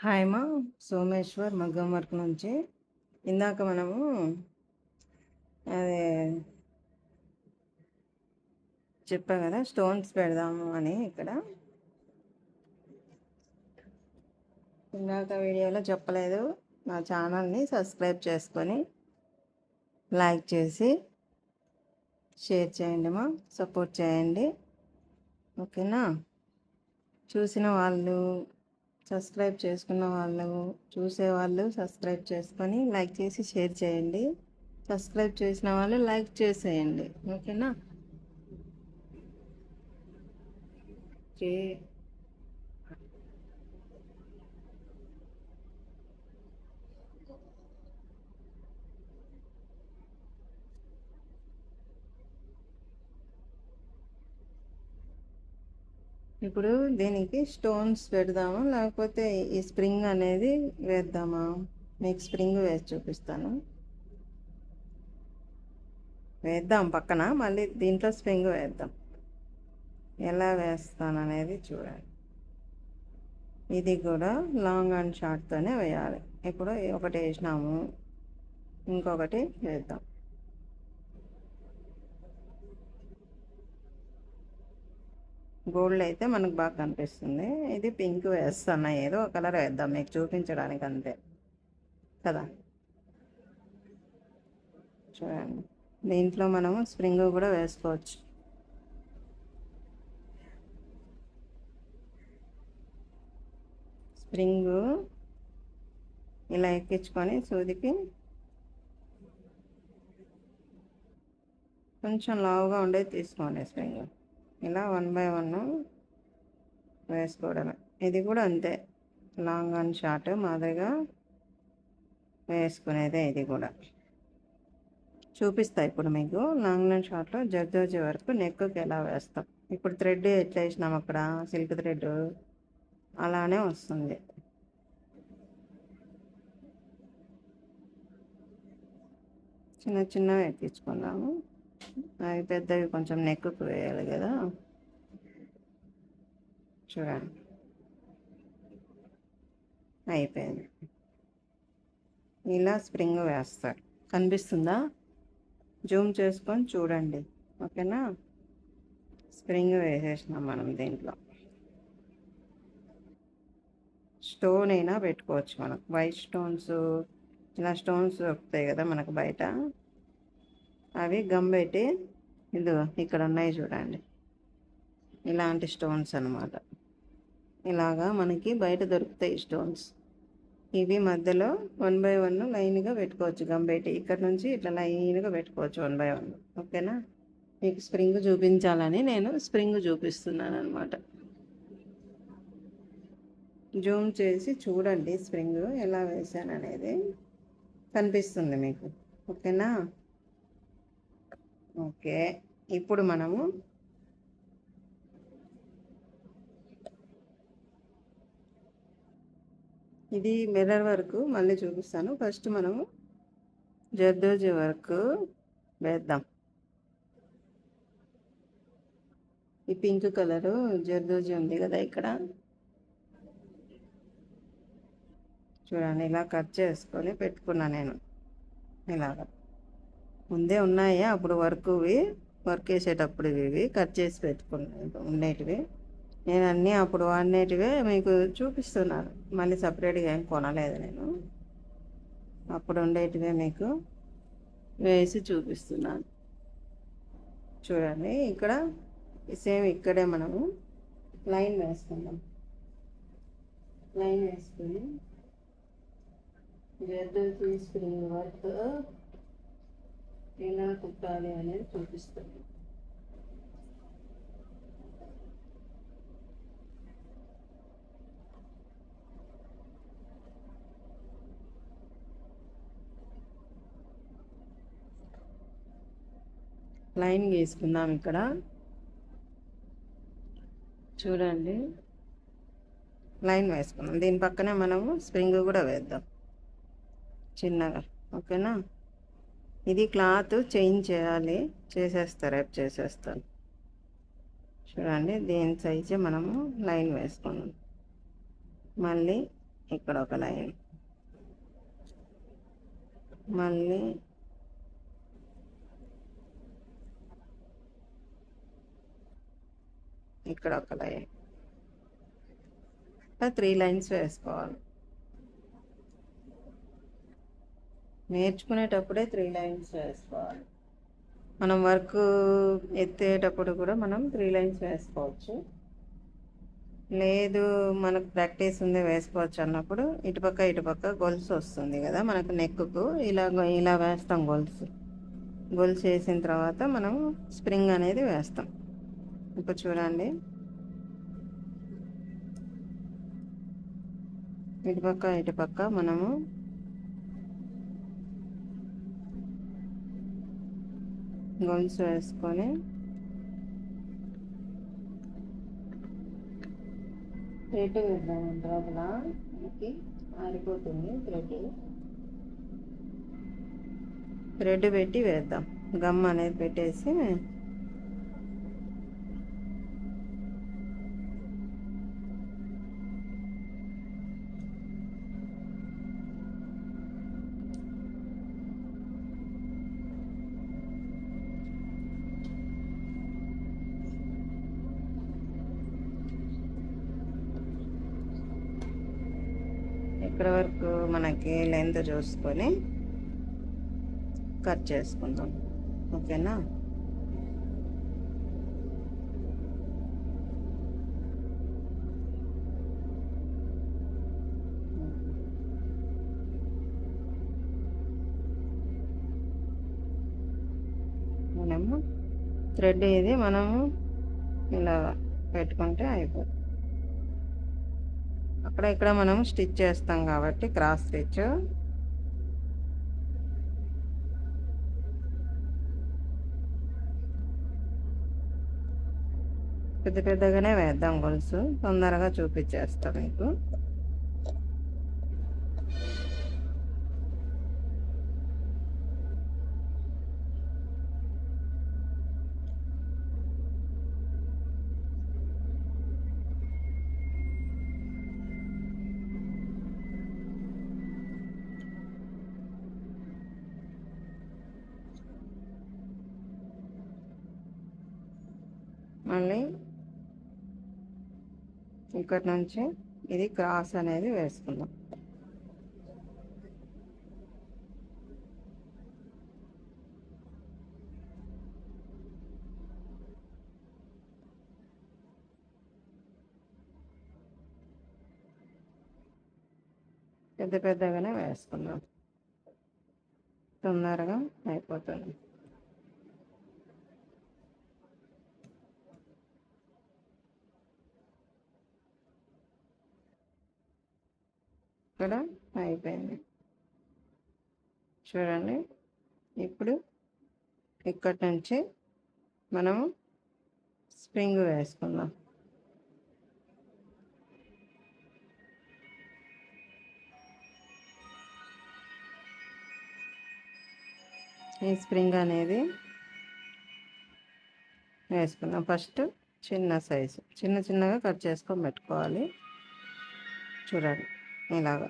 Hi మా సోమేశ్వర్ మగ్గం work నుంచి ఇందాక మనము అదే చెప్పా కదా స్టోన్స్ పెడదాము అని ఇక్కడ ఇందాక వీడియోలో చెప్పలేదు. నా ఛానల్ని సబ్స్క్రైబ్ చేసుకొని లైక్ చేసి షేర్ చేయండి మా, సపోర్ట్ చేయండి. ఓకేనా? చూసిన వాళ్ళు, సబ్స్క్రైబ్ చేసుకున్న వాళ్ళు, చూసేవాళ్ళు సబ్స్క్రైబ్ చేసుకొని లైక్ చేసి షేర్ చేయండి. సబ్స్క్రైబ్ చేసిన వాళ్ళు లైక్ చేసేయండి. ఓకేనా? ఇప్పుడు దీనికి స్టోన్స్ పెడదామా లేకపోతే ఈ స్ప్రింగ్ అనేది వేద్దామా? మీకు స్ప్రింగ్ వేసి చూపిస్తాను. వేద్దాం పక్కన, మళ్ళీ దీంట్లో స్ప్రింగ్ వేద్దాం. ఎలా వేస్తాను అనేది చూడాలి. ఇది కూడా లాంగ్ అండ్ షార్ట్తోనే వేయాలి. ఇప్పుడు ఒకటి వేసినాము, ఇంకొకటి వేద్దాం. గోల్డ్ అయితే మనకు బాగా కనిపిస్తుంది. ఇది పింక్ వేస్తున్నా, ఏదో ఒక కలర్ వేద్దాం మీకు చూపించడానికి అంతే కదా. చూడండి, దీంట్లో మనము స్ప్రింగ్ కూడా వేసుకోవచ్చు. స్ప్రింగు ఇలా ఎక్కించుకొని సూదికి కొంచెం లావుగా ఉండేది తీసుకోండి. స్ప్రింగ్ ఇలా 1 బై 1 వేసుకోవడమే. ఇది కూడా అంతే, లాంగ్ అండ్ షార్ట్ మాదిరిగా వేసుకునేదే. ఇది కూడా చూపిస్తా ఇప్పుడు మీకు. లాంగ్ అండ్ షార్ట్లో జర్దోజీ వరకు నెక్కి ఎలా వేస్తాం. ఇప్పుడు థ్రెడ్ ఎట్లా వేసినాం అక్కడ, సిల్క్ థ్రెడ్ అలానే వస్తుంది. చిన్న చిన్నవి ఎక్కించుకుందాము. అవి పెద్దవి కొంచెం నెక్కుకు వేయాలి కదా. చూడండి, అయిపోయింది. ఇలా స్ప్రింగ్ వేస్తారు. కనిపిస్తుందా? జూమ్ చేసుకొని చూడండి. ఓకేనా? స్ప్రింగ్ వేసేసినాం మనం. దీంట్లో స్టోన్ అయినా పెట్టుకోవచ్చు మనం. వైట్ స్టోన్స్, ఇలా స్టోన్స్ దొరుకుతాయి కదా మనకు బయట, అవి గమ్ పెట్టి ఇదిగో ఇక్కడ ఉన్నాయి చూడండి, ఇలాంటి స్టోన్స్ అన్నమాట. ఇలాగా మనకి బయట దొరుకుతాయి స్టోన్స్. ఇవి మధ్యలో 1 బై 1 లైన్గా పెట్టుకోవచ్చు. గమ్ పెట్టి ఇక్కడ నుంచి ఇట్లా లైన్గా పెట్టుకోవచ్చు 1 బై 1. ఓకేనా? మీకు స్ప్రింగ్ చూపించాలని నేను స్ప్రింగ్ చూపిస్తున్నాను అనమాట. జూమ్ చేసి చూడండి స్ప్రింగ్ ఎలా వేసాను అనేది కనిపిస్తుంది మీకు. ఓకేనా? ఓకే, ఇప్పుడు మనము ఇది మిర్రర్ వర్క్ మళ్ళీ చూపిస్తాను. ఫస్ట్ మనము జర్దోజీ వర్క్ వేద్దాం. ఈ పింక్ కలరు జర్దోజీ ఉంది కదా ఇక్కడ, చూడండి ఇలా కట్ చేసుకొని పెట్టుకున్నా నేను. ఇలాగా ముందే ఉన్నాయి అప్పుడు వర్క్ వేసేటప్పుడు ఇవి కట్ చేసి పెట్టుకున్నాను ఉండేటివి. నేను అన్నీ అప్పుడు వాడినేటివే మీకు చూపిస్తున్నాను. మళ్ళీ సపరేట్గా ఏం కొనలేదు నేను. అప్పుడు ఉండేటివే మీకు వేసి చూపిస్తున్నాను. చూడండి, ఇక్కడ సేమ్ ఇక్కడే మనము లైన్ వేసుకుందాం. లైన్ వేసుకుని జర్దోజీ స్ప్రింగ్ వర్క్ ఎలా కుట్టాలి అనేది చూపిస్తాను. లైన్ గీసుకుందాం ఇక్కడ. చూడండి, లైన్ వేసుకుందాం. దీని పక్కనే మనము స్ప్రింగ్ కూడా వేద్దాం చిన్నగా. ఓకేనా? ఇది క్లాత్ చేంజ్ చేయాలి, చేసేస్తారు, రేపు చేసేస్తాను. చూడండి, దీని సైజే మనము లైన్ వేసుకున్నాం. మళ్ళీ ఇక్కడ ఒక లైన్, మళ్ళీ ఇక్కడ ఒక లైన్, 3 లైన్స్ వేసుకోవాలి. నేర్చుకునేటప్పుడే 3 లైన్స్ వేసుకోవాలి. మనం వర్క్ ఎత్తేటప్పుడు కూడా మనం 3 లైన్స్ వేసుకోవచ్చు. లేదు మనకు ప్రాక్టీస్ ఉంది వేసుకోవచ్చు అన్నప్పుడు ఇటుపక్క గొలుసు వస్తుంది కదా మనకు నెక్కు, ఇలా వేస్తాం. గొలుసు వేసిన తర్వాత మనం స్ప్రింగ్ అనేది వేస్తాం. ఇప్పుడు చూడండి, ఇటుపక్క మనము గొలుసు వేసుకొని థ్రెడ్ వేద్దాం. లోపల ఆరిపోతుంది థ్రెడ్ పెట్టి వేద్దాం. గమ్ అనేది పెట్టేసి ఇక్కడ వరకు మనకి లెంత్ చూసుకొని కట్ చేసుకుందాం. ఓకేనా? మనము థ్రెడ్ ఇది మనము ఇలా పెట్టుకుంటే అయిపోతుంది. ఇక్కడ మనం స్టిచ్ చేస్తాం కాబట్టి క్రాస్ స్టిచ్ పెద్దగానే వేద్దాం. గొలుసు తొందరగా చూపించేస్తాం మీకు. మళ్ళీ ఇక్కడి నుంచి ఇది క్రాస్ అనేది వేసుకుందాం. పెద్దగానే వేసుకుందాం, తొందరగా అయిపోతుంది. ఇక్కడ అయిపోయింది చూడండి. ఇప్పుడు ఇక్కడి నుంచి మనము స్ప్రింగ్ వేసుకుందాం. ఈ స్ప్రింగ్ అనేది వేసుకుందాం. ఫస్ట్ చిన్న సైజు చిన్నగా కట్ చేసుకొని పెట్టుకోవాలి. చూడండి ఇలాగా.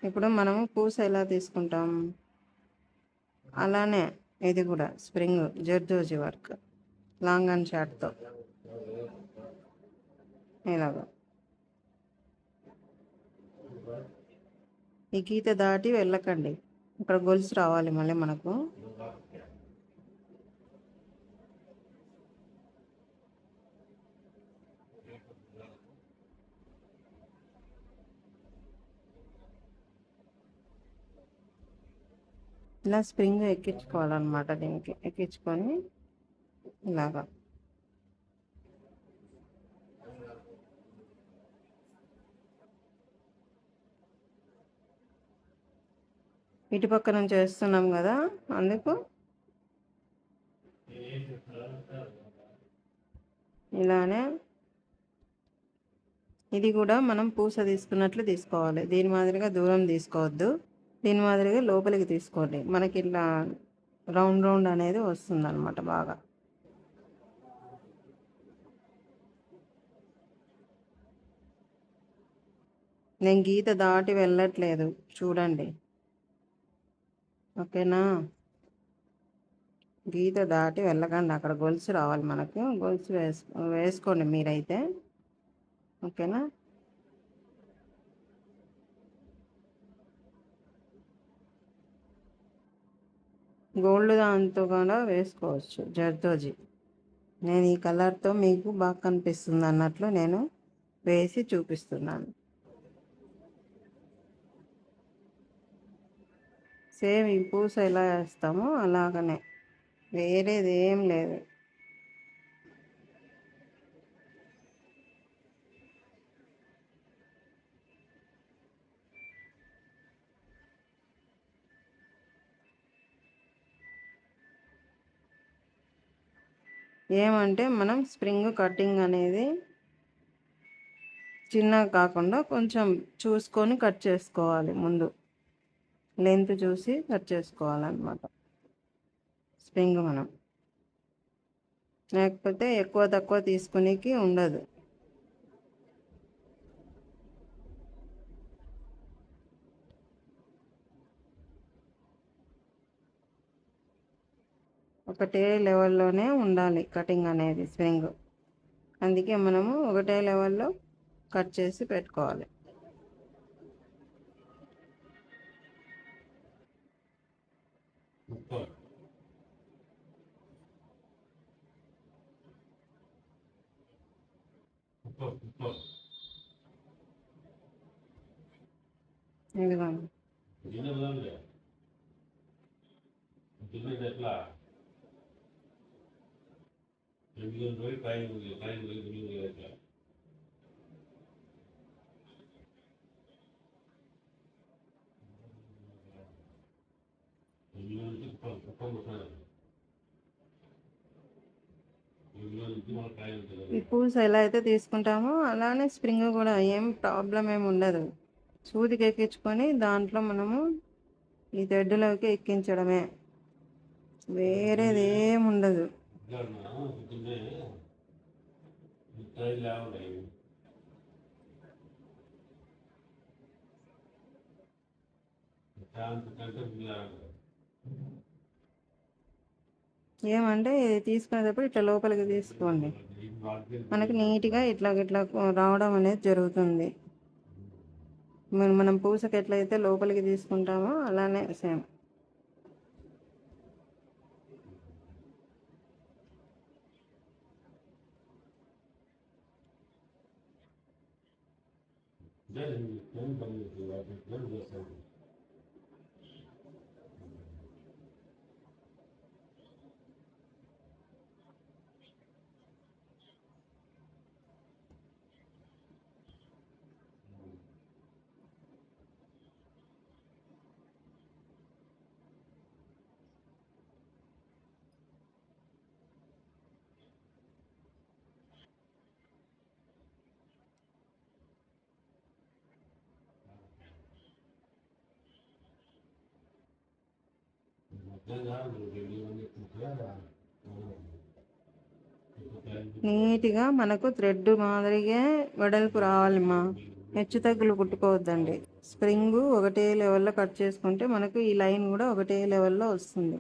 ఇప్పుడు మనము పూస ఎలా తీసుకుంటాం అలానే ఇది కూడా spring zardozi work long and షార్ట్తో ఇలాగా ఈ గీత దాటి వెళ్ళకండి. ఇక్కడ గొలుసు రావాలి మళ్ళీ మనకు. ఇలా స్ప్రింగ్ ఎక్కించుకోవాలన్నమాట. దీనికి ఎక్కించుకొని ఇలాగా ఇటుపక్క నుంచి వేస్తున్నాం కదా, అందుకు ఇలానే ఇది కూడా మనం పూస తీసుకున్నట్లు తీసుకోవాలి. దీని మాదిరిగా దూరం తీసుకోవద్దు, దీని మాదిరిగా లోపలికి తీసుకోండి. మనకి ఇట్లా రౌండ్ అనేది వస్తుంది అన్నమాట బాగా. నేను గీత దాటి వెళ్ళట్లేదు చూడండి. ఓకేనా? గీత దాటి వెళ్ళకండి, అక్కడ గొలుసు రావాలి మనకు. గొలుసు వేసుకోండి మీరైతే. ఓకేనా? గోల్డ్ దాంతో కూడా వేసుకోవచ్చు జర్దోజీ. నేను ఈ కలర్తో మీకు బాగా కనిపిస్తుంది అన్నట్లు నేను వేసి చూపిస్తున్నాను. సేమ్ ఈ పూస ఎలా వేస్తామో అలాగనే, వేరేది ఏం లేదు. ఏమంటే మనం స్ప్రింగ్ కటింగ్ అనేది చిన్నగా కాకుండా కొంచెం చూసుకొని కట్ చేసుకోవాలి. ముందు లెంత్ చూసి కట్ చేసుకోవాలన్నమాట స్ప్రింగ్ మనం, లేకపోతే ఎక్కువ తక్కువ తీసుకునేకి ఉండదు. ఒకటే లెవెల్లోనే ఉండాలి కటింగ్ అనేది స్ప్రింగ్. అందుకే మనము ఒకటే లెవెల్లో కట్ చేసి పెట్టుకోవాలి. ఇదిగోండి. ఈ పూస ఎలా అయితే తీసుకుంటామో అలానే స్ప్రింగ్ కూడా ఏం ప్రాబ్లం ఏమి ఉండదు. సూదికి ఎక్కించుకొని దాంట్లో మనము ఈ థ్రెడ్లోకి ఎక్కించడమే, వేరేది ఏమి ఉండదు. ఏమంటే ఇది తీసుకునేటప్పుడు ఇట్లా లోపలికి తీసుకోండి, మనకి నీట్గా ఇట్లా ఇట్లా రావడం అనేది జరుగుతుంది. మనం పూసకి ఎట్లయితే లోపలికి తీసుకుంటామో అలానే సేమ్. నీట్గా మనకు థ్రెడ్ మాదిరిగా వెడల్పు రావాలమ్మా, హెచ్చు తగ్గులు కుట్టుకోవద్దండి. స్ప్రింగ్ ఒకటే లెవెల్లో కట్ చేసుకుంటే మనకు ఈ లైన్ కూడా ఒకటే లెవెల్లో వస్తుంది.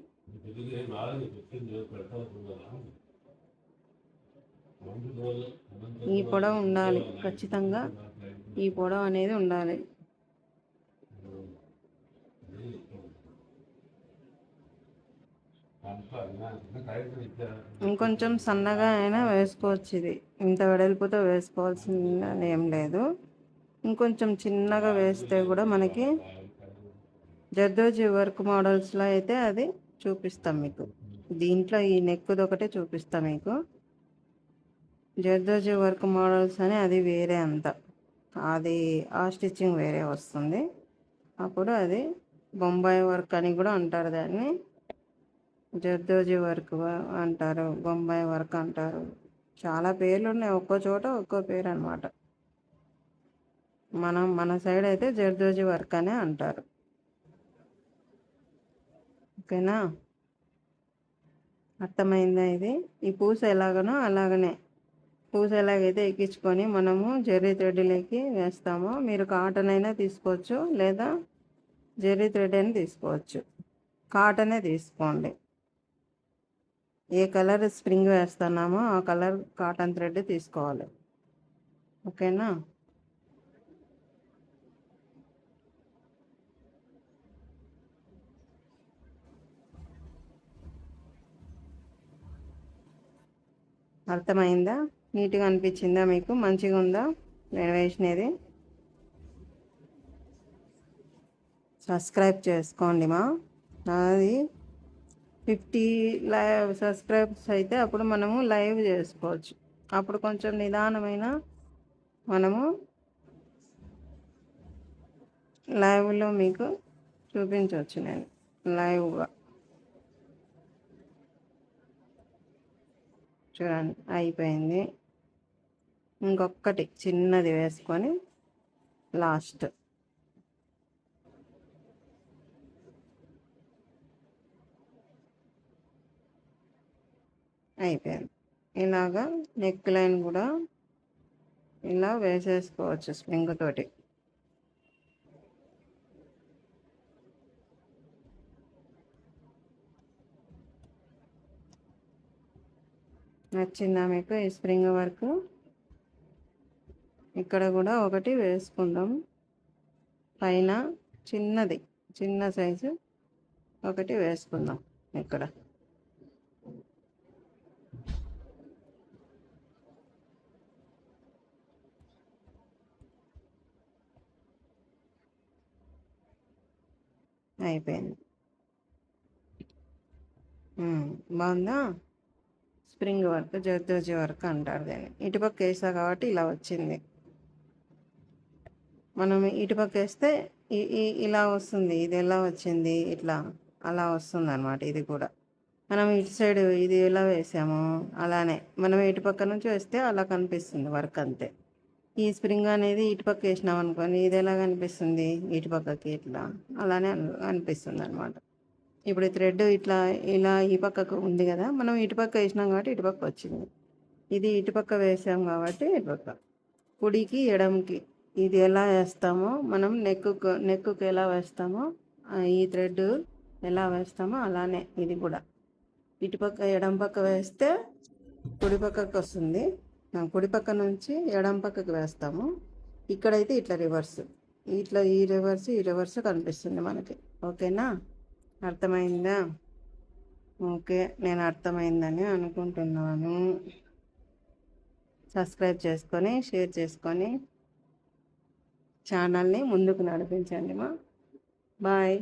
ఈ పొడవు ఉండాలి ఖచ్చితంగా, ఈ పొడవు అనేది ఉండాలి. ఇంకొంచెం సన్నగా అయినా వేసుకోవచ్చు, ఇది ఇంత వెడల్పుతో వేసుకోవాల్సింది ఏం లేదు. ఇంకొంచెం చిన్నగా వేస్తే కూడా మనకి జర్దోజీ వర్క్ మోడల్స్లో అయితే అది చూపిస్తాం మీకు. దీంట్లో ఈ నెక్ది ఒకటే చూపిస్తాం మీకు. జర్దోజీ వర్క్ మోడల్స్ అని అది వేరే అంత, అది ఆ స్టిచ్చింగ్ వేరే వస్తుంది. అప్పుడు అది బొంబాయి వర్క్ అని కూడా అంటారు, దాన్ని జర్దోజీ వర్క్ అంటారు, బొంబాయి వర్క్ అంటారు. చాలా పేర్లు ఉన్నాయి, ఒక్కో చోట ఒక్కో పేరు అనమాట. మన సైడ్ అయితే జర్దోజీ వర్క్ అనే అంటారు. ఓకేనా? అర్థమైందా? ఇది ఈ పూస ఎలాగనో అలాగనే పూస ఎలాగైతే ఎక్కించుకొని మనము జెర్రీ థ్రెడ్లోకి వేస్తామో, మీరు కాటన్ అయినా తీసుకోవచ్చు లేదా జెర్రీ థ్రెడ్ అయినా తీసుకోవచ్చు. కాటనే తీసుకోండి. ఏ కలర్ స్ప్రింగ్ వేస్తున్నామో ఆ కలర్ కాటన్ థ్రెడ్ తీసుకోవాలి. ఓకేనా? అర్థమైందా? నీట్గా అనిపించిందా మీకు? మంచిగా ఉందా నేను వేసినది? సబ్స్క్రైబ్ చేసుకోండి నాది 50 లైవ్ సబ్స్క్రైబ్స్ అయితే అప్పుడు మనము లైవ్ చేసుకోవచ్చు. అప్పుడు కొంచెం నిదానమైన మనము లైవ్లో మీకు చూపించవచ్చు. నేను లైవ్గా చూడండి అయిపోయింది. ఇంకొకటి చిన్నది వేసుకొని లాస్ట్ అయిపోయింది. ఇలాగా నెక్ లైన్ కూడా ఇలా వేసేసుకోవచ్చు స్ప్రింగ్ తోటి. నచ్చిందా మీకు ఈ స్ప్రింగ్ వర్క్? ఇక్కడ కూడా ఒకటి వేసుకుందాం. పైన చిన్న సైజు ఒకటి వేసుకుందాం ఇక్కడ. అయిపోయింది. బాగుందా? స్ప్రింగ్ వర్క్, జర్దోజీ వర్క్ అంటారు దీన్ని. ఇటుపక్క వేసా కాబట్టి ఇలా వచ్చింది. మనం ఇటుపక్క వేస్తే ఇలా వస్తుంది. ఇది ఎలా వచ్చింది? ఇట్లా అలా వస్తుంది అనమాట. ఇది కూడా మనం ఇటు సైడ్ ఇది ఎలా వేసామో అలానే మనం ఇటుపక్క నుంచి వేస్తే అలా కనిపిస్తుంది వర్క్ అంతే. ఈ స్ప్రింగ్ అనేది ఇటుపక్క వేసినాం అనుకోని ఇది ఎలా కనిపిస్తుంది? ఇటుపక్కకి ఇట్లా అలానే అనిపిస్తుంది అనమాట. ఇప్పుడు ఈ థ్రెడ్ ఇట్లా ఇలా ఈ పక్కకు ఉంది కదా, మనం ఇటుపక్క వేసినాం కాబట్టి ఇటుపక్క వచ్చింది. ఇది ఇటుపక్క వేసాం కాబట్టి ఇటుపక్క. కుడికి ఎడమకి ఇది ఎలా వేస్తామో మనం నెక్కుకి ఎలా వేస్తామో ఈ థ్రెడ్ ఎలా వేస్తామో అలానే ఇది కూడా ఇటుపక్క ఎడమ పక్క వేస్తే కుడి పక్కకు వస్తుంది. కుడి పక్క నుంచి ఎడమ పక్కకు వేస్తాము. ఇక్కడైతే ఇట్లా రివర్స్, ఇట్లా ఈ రివర్స్ కనిపిస్తుంది మనకి. ఓకేనా? అర్థమైందా? ఓకే, నేను అర్థమైందని అనుకుంటున్నాను. సబ్స్క్రైబ్ చేసుకొని షేర్ చేసుకొని ఛానల్ని ముందుకు నడిపించండి బాయ్.